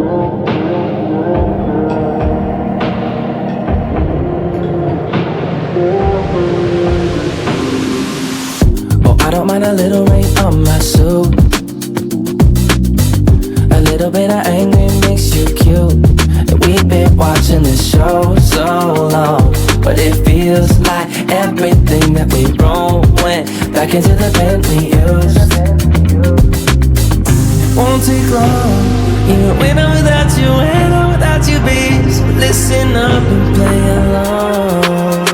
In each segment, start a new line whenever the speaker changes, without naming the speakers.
Oh, I don't mind a little rain on my suit. A little bit of angry makes you cute. And we've been watching this show so long, but it feels like everything that we wrote went back into the pen we used. It won't take long, even when I'm without you, when I'm without you, babe. So listen up and play along.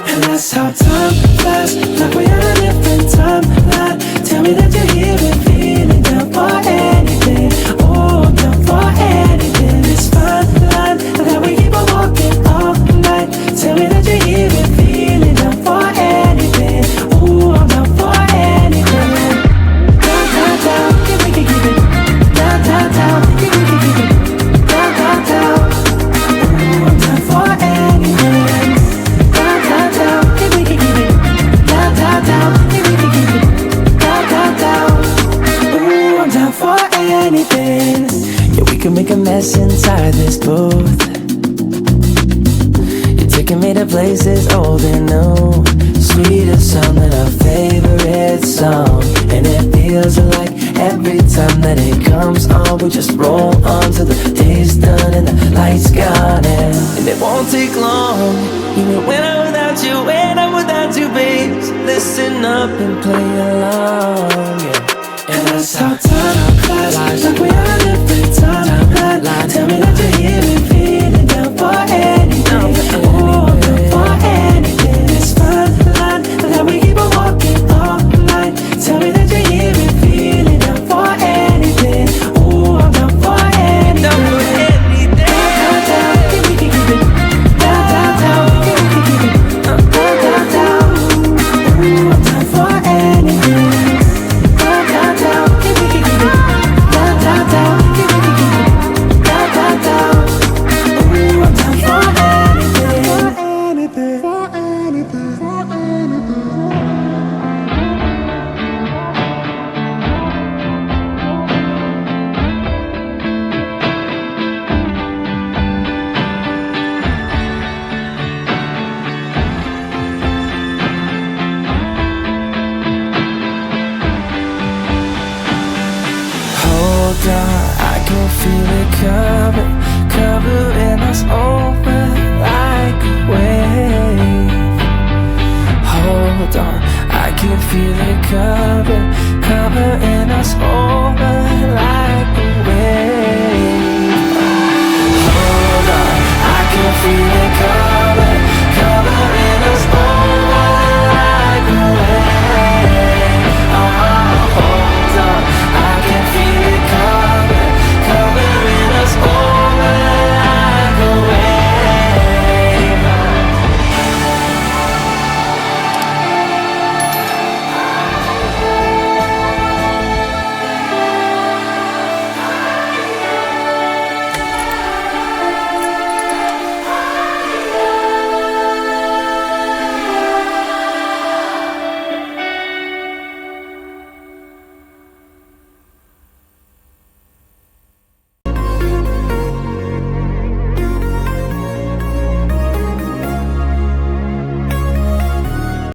And that's how time flies, like we're on a different timeline. Tell me that you're here and feeling down for anything. Oh, I'm down for anything. It's fine line that we keep on walking all night. Tell me that you're here and feeling down for anything. Oh, I'm down for anything. Down, down, down, if we can keep it. Down, down, down, if we can keep it. Down, down, down. Oh, I'm down for anything. Down, down, down, if we can keep it. Down, down, down, if we can keep it. Down, down, down. Oh, I'm down for anything. Yeah, we can make a mess inside this booth. You're taking me to places old and new, sweeter song than our favorite song. And it feels like every time that it comes on, we just roll on till the day's done and the lights gone. And it won't take long, even when I'm without you, when I'm without you, babe. So listen up and play along, yeah. And that's how time flies, like we are a different timeline. Tell me that you're here and feeling down for anything. Oh, I'm down for anything. It's fine line that we keep on walking all night. Tell me that you're here and feeling down for anything. Oh, I'm down for anything. Down, down, down, if we can keep it. Down, down, down, if we can keep it. Down, down, down. Oh, I'm down for anything. Down, down, down, if we can keep it. Down, down, down, if we can keep it. Down, down, down. Oh, I'm down for anything. For anything. For anything. Hold on, I can feel it covering us over like a wave. Hold on, I can feel it covering us over like